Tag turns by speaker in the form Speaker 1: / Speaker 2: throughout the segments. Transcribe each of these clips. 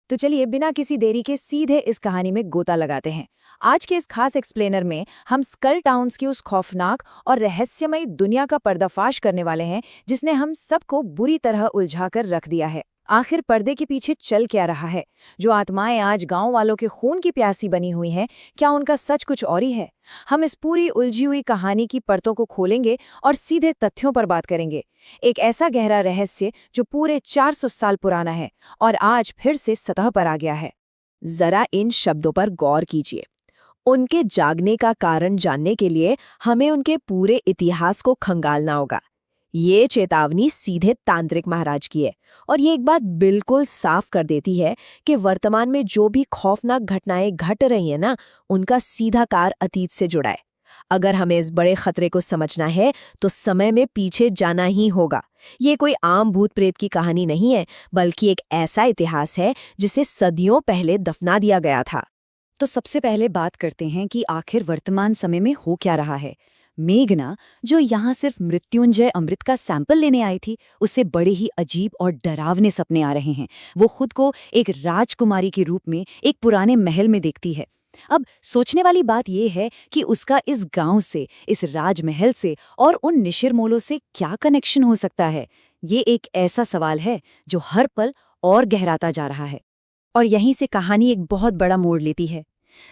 Speaker 1: तो चलिए बिना किसी देरी के सीधे इस कहानी में गोता लगाते हैं। आज के इस खास एक्सप्लेनर में हम स्कल टाउन्स की उस खौफनाक और रहस्यमयी दुनिया का पर्दाफाश करने वाले हैं जिसने हम सबको बुरी तरह उलझा कर रख दिया है। आखिर पर्दे के पीछे चल क्या रहा है? जो आत्माएं आज गांव वालों के खून की प्यासी बनी हुई हैं, क्या उनका सच कुछ और ही है? हम इस पूरी उलझी हुई कहानी की परतों को खोलेंगे और सीधे तथ्यों पर बात करेंगे। एक ऐसा गहरा रहस्य जो पूरे 400 साल पुराना है और आज फिर से सतह पर आ गया है।
Speaker 2: जरा इन शब्दों पर गौर कीजिए। उनके जागने का कारण जानने के लिए हमें उनके पूरे इतिहास को खंगालना होगा। ये चेतावनी सीधे तांत्रिक महाराज की है और ये एक बात बिल्कुल साफ कर देती है कि वर्तमान में जो भी खौफनाक घटनाएं घट रही हैं ना, उनका सीधा कार अतीत से जुड़ा है। अगर हमें इस बड़े खतरे को समझना है तो समय में पीछे जाना ही होगा। ये कोई आम भूत प्रेत की कहानी नहीं है, बल्कि एक ऐसा इतिहास है जिसे सदियों पहले दफना दिया गया था।
Speaker 1: तो सबसे पहले बात करते हैं कि आखिर वर्तमान समय में हो क्या रहा है। मेघना, जो यहाँ सिर्फ मृत्युंजय अमृत का सैंपल लेने आई थी, उसे बड़े ही अजीब और डरावने सपने आ रहे हैं। वो खुद को एक राजकुमारी के रूप में एक पुराने महल में देखती है। अब सोचने वाली बात यह है कि उसका इस गांव से, इस राजमहल से और उन निशिरमोलों से क्या कनेक्शन हो सकता है। ये एक ऐसा सवाल है जो हर पल और गहराता जा रहा है। और यहीं से कहानी एक बहुत बड़ा मोड़ लेती है।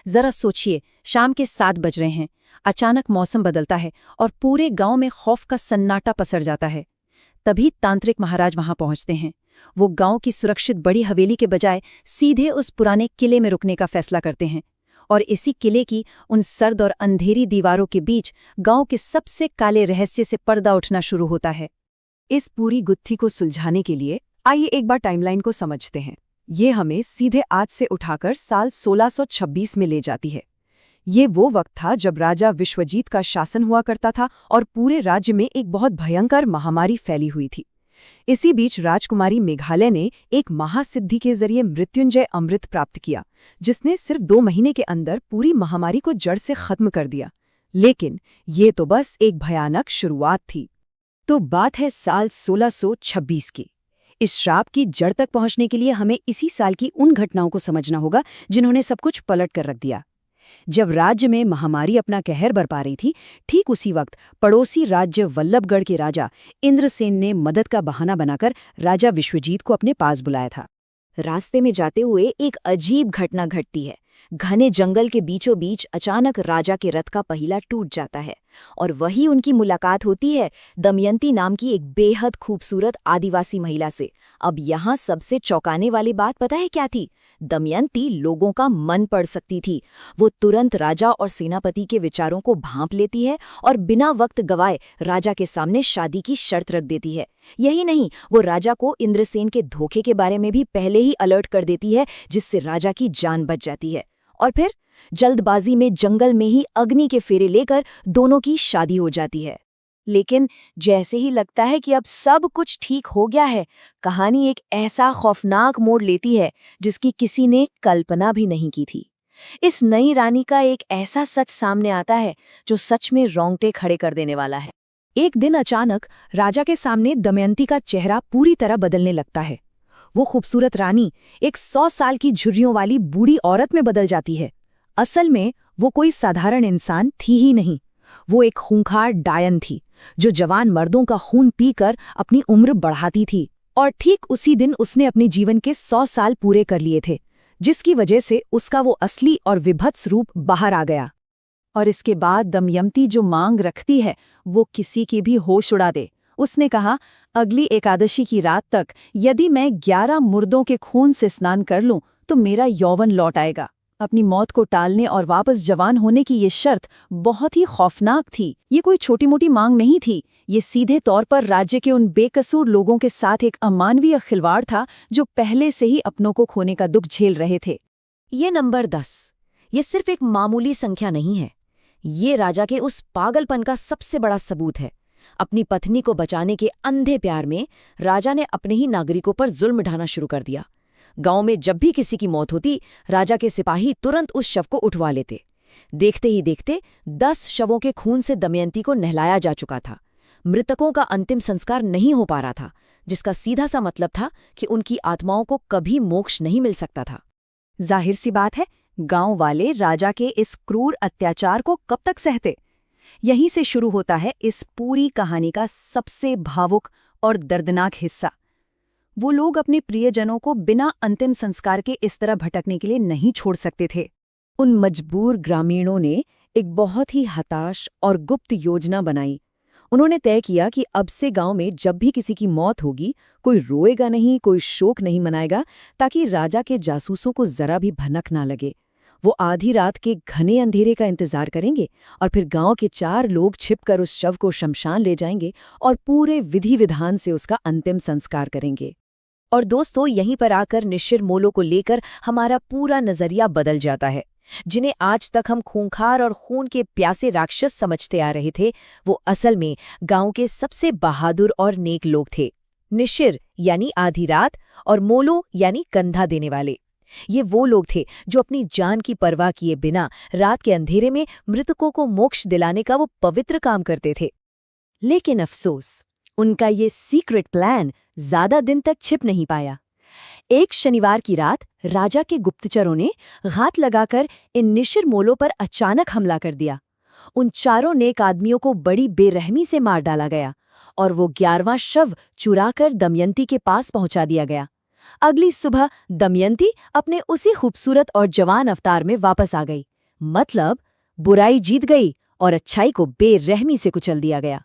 Speaker 1: जरा सोचिए, शाम के 7 बज रहे हैं, अचानक मौसम बदलता है और पूरे गांव में खौफ का सन्नाटा पसर जाता है। तभी तांत्रिक महाराज वहां पहुंचते हैं। वो गांव की सुरक्षित बड़ी हवेली के बजाय सीधे उस पुराने किले में रुकने का फैसला करते हैं। और इसी किले की उन सर्द और अंधेरी दीवारों के बीच गांव के सबसे काले रहस्य से पर्दा उठना शुरू होता है। इस पूरी गुत्थी को सुलझाने के लिए आइए एक बार टाइमलाइन को समझते हैं। ये हमें सीधे आज से उठाकर साल 1626 में ले जाती है। ये वो वक्त था जब राजा विश्वजीत का शासन हुआ करता था और पूरे राज्य में एक बहुत भयंकर महामारी फैली हुई थी। इसी बीच राजकुमारी मेघालय ने एक महासिद्धि के जरिए मृत्युंजय अमृत प्राप्त किया, जिसने सिर्फ 2 महीने के अंदर पूरी महामारी को जड़ से खत्म कर दिया। लेकिन ये तो बस एक भयानक शुरुआत थी। तो बात है साल 1626 की। इस श्राप की जड़ तक पहुंचने के लिए हमें इसी साल की उन घटनाओं को समझना होगा जिन्होंने सब कुछ पलट कर रख दिया। जब राज्य में महामारी अपना कहर बरपा रही थी, ठीक उसी वक्त पड़ोसी राज्य वल्लभगढ़ के राजा इंद्रसेन ने मदद का बहाना बनाकर राजा विश्वजीत को अपने पास बुलाया था। रास्ते में जाते हुए एक अजीब घटना घटती है। घने जंगल के बीचों बीच अचानक राजा के रथ का पहिया टूट जाता है और वही उनकी मुलाकात होती है दमयंती नाम की एक बेहद खूबसूरत आदिवासी महिला से। अब यहाँ सबसे चौंकाने वाली बात पता है क्या थी? दमयंती लोगों का मन पढ़ सकती थी। वो तुरंत राजा और सेनापति के विचारों को भांप लेती है और बिना वक्त गवाए राजा के सामने शादी की शर्त रख देती है। यही नहीं, वो राजा को इंद्रसेन के धोखे के बारे में भी पहले ही अलर्ट कर देती है, जिससे राजा की जान बच जाती है। और फिर जल्दबाजी में जंगल में ही अग्नि के फेरे लेकर दोनों की शादी हो जाती है। लेकिन जैसे ही लगता है कि अब सब कुछ ठीक हो गया है, कहानी एक ऐसा खौफनाक मोड़ लेती है जिसकी किसी ने कल्पना भी नहीं की थी। इस नई रानी का एक ऐसा सच सामने आता है जो सच में रोंगटे खड़े कर देने वाला है। एक दिन अचानक राजा के सामने दमयंती का चेहरा पूरी तरह बदलने लगता है। वो खूबसूरत रानी एक 100 साल की झुर्रियों वाली बूढ़ी औरत में बदल जाती है। असल में वो कोई साधारण इंसान थी ही नहीं। वो एक खूंखार डायन थी जो जवान मर्दों का खून पीकर अपनी उम्र बढ़ाती थी। और ठीक उसी दिन उसने अपने जीवन के 100 साल पूरे कर लिए थे, जिसकी वजह से उसका वो असली और विभत्स रूप बाहर आ गया। और इसके बाद दमयंती जो मांग रखती है वो किसी की भी होश उड़ा दे। उसने कहा, अगली एकादशी की रात तक यदि मैं 11 मुर्दों के खून से स्नान कर लूं तो मेरा यौवन लौट आएगा। अपनी मौत को टालने और वापस जवान होने की ये शर्त बहुत ही खौफनाक थी। ये कोई छोटी मोटी मांग नहीं थी। ये सीधे तौर पर राज्य के उन बेकसूर लोगों के साथ एक अमानवीय खिलवाड़ था जो पहले से ही अपनों को खोने का दुख झेल रहे थे। ये नंबर 10, ये सिर्फ एक मामूली संख्या नहीं है। ये राजा के उस पागलपन का सबसे बड़ा सबूत है। अपनी पत्नी को बचाने के अंधे प्यार में राजा ने अपने ही नागरिकों पर जुल्म ढाना शुरू कर दिया। गांव में जब भी किसी की मौत होती, राजा के सिपाही तुरंत उस शव को उठवा लेते। देखते ही देखते 10 शवों के खून से दमयंती को नहलाया जा चुका था।
Speaker 2: मृतकों का अंतिम संस्कार नहीं हो पा रहा था, जिसका सीधा सा मतलब था कि उनकी आत्माओं को कभी मोक्ष नहीं मिल सकता था।
Speaker 1: जाहिर सी बात है, गांव वाले राजा के इस क्रूर अत्याचार को कब तक सहते? यहीं से शुरू होता है इस पूरी कहानी का सबसे भावुक और दर्दनाक हिस्सा। वो लोग अपने प्रियजनों को बिना अंतिम संस्कार के इस तरह भटकने के लिए नहीं छोड़ सकते थे।
Speaker 2: उन मजबूर ग्रामीणों ने एक बहुत ही हताश और गुप्त योजना बनाई। उन्होंने तय किया कि अब से गांव में जब भी किसी की मौत होगी, कोई रोएगा नहीं, कोई शोक नहीं मनाएगा, ताकि राजा के जासूसों को जरा भी भनक ना लगे। वो आधी रात के घने अंधेरे का इंतजार करेंगे और फिर गांव के 4 लोग छिपकर उस शव को शमशान ले जाएंगे और पूरे विधि विधान से उसका अंतिम संस्कार करेंगे। और दोस्तों, यहीं पर आकर निशिर मोलो को लेकर हमारा पूरा नजरिया बदल जाता है। जिन्हें आज तक हम खूंखार और खून के प्यासे राक्षस समझते आ रहे थे, वो असल में गांव के सबसे बहादुर और नेक लोग थे। निशिर यानी आधी रात और मोलो यानी कंधा देने वाले। ये वो लोग थे जो अपनी जान की परवाह किए बिना रात के अंधेरे में मृतकों को मोक्ष दिलाने का वो पवित्र काम करते थे। लेकिन अफसोस, उनका ये सीक्रेट प्लान ज्यादा दिन तक छिप नहीं पाया। एक शनिवार की रात राजा के गुप्तचरों ने घात लगाकर इन निशिर मोलो पर अचानक हमला कर दिया। उन 4 नेक आदमियों को बड़ी बेरहमी से मार डाला गया और वो 11वां शव चुराकर दमयंती के पास पहुंचा दिया गया। अगली सुबह दमयंती अपने उसी खूबसूरत और जवान अवतार में वापस आ गई। मतलब बुराई जीत गई और अच्छाई को बेरहमी से कुचल दिया गया।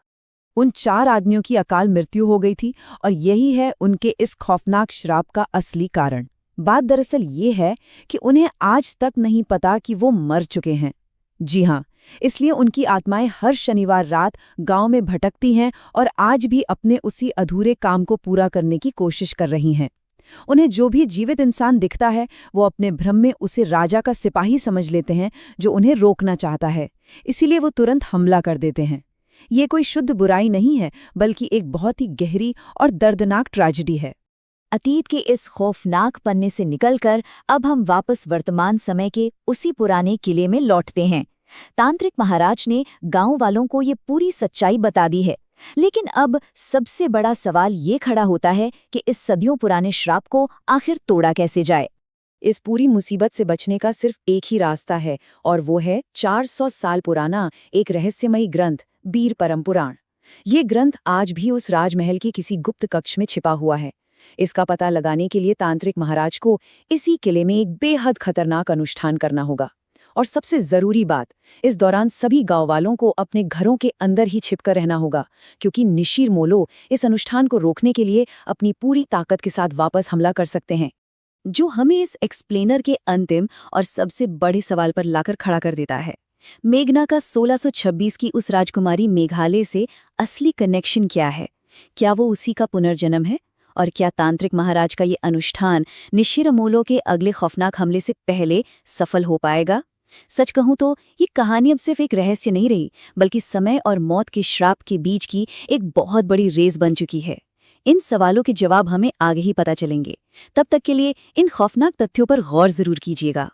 Speaker 1: उन 4 आदमियों की अकाल मृत्यु हो गई थी और यही है उनके इस खौफनाक श्राप का असली कारण। बात दरअसल ये है कि उन्हें आज तक नहीं पता कि वो मर चुके हैं। जी हाँ, इसलिए उनकी आत्माएं हर शनिवार रात गांव में भटकती हैं और आज भी अपने उसी अधूरे काम को पूरा करने की कोशिश कर रही हैं। उन्हें जो भी जीवित इंसान दिखता है, वो अपने भ्रम में उसे राजा का सिपाही समझ लेते हैं जो उन्हें रोकना चाहता है। इसीलिए वो तुरंत हमला कर देते हैं। ये कोई शुद्ध बुराई नहीं है, बल्कि एक बहुत ही गहरी और दर्दनाक ट्रेजेडी है।
Speaker 3: अतीत के इस खौफनाक पन्ने से निकलकर अब हम वापस वर्तमान समय के उसी पुराने किले में लौटते हैं। तांत्रिक महाराज ने गांव वालों को ये पूरी सच्चाई बता दी है, लेकिन अब सबसे बड़ा सवाल ये खड़ा होता है कि इस सदियों पुराने श्राप को आखिर तोड़ा कैसे जाए।
Speaker 1: इस पूरी मुसीबत से बचने का सिर्फ एक ही रास्ता है, और वो है 400 साल पुराना एक रहस्यमयी ग्रंथ, बीर परम पुराण। ये ग्रंथ आज भी उस राजमहल के किसी गुप्त कक्ष में छिपा हुआ है। इसका पता लगाने के लिए तांत्रिक महाराज को इसी किले में एक बेहद खतरनाक अनुष्ठान करना होगा। और सबसे जरूरी बात, इस दौरान सभी गांव वालों को अपने घरों के अंदर ही छिपकर रहना होगा, क्योंकि निशिर मोलो इस अनुष्ठान को रोकने के लिए अपनी पूरी ताकत के साथ वापस हमला कर सकते हैं, जो हमें इस एक्सप्लेनर के अंतिम और सबसे बड़े सवाल पर लाकर खड़ा कर देता है। मेघना का 1626 की उस राजकुमारी मेघालय से असली कनेक्शन क्या है? क्या वो उसी का पुनर्जन्म है? और क्या तांत्रिक महाराज का ये अनुष्ठान निशिर मोलो के अगले खौफनाक हमले से पहले सफल हो पाएगा? सच कहूं तो ये कहानी अब सिर्फ एक रहस्य नहीं रही, बल्कि समय और मौत के श्राप के बीच की एक बहुत बड़ी रेस बन चुकी है। इन सवालों के जवाब हमें आगे ही पता चलेंगे। तब तक के लिए इन खौफनाक तथ्यों पर गौर जरूर कीजिएगा।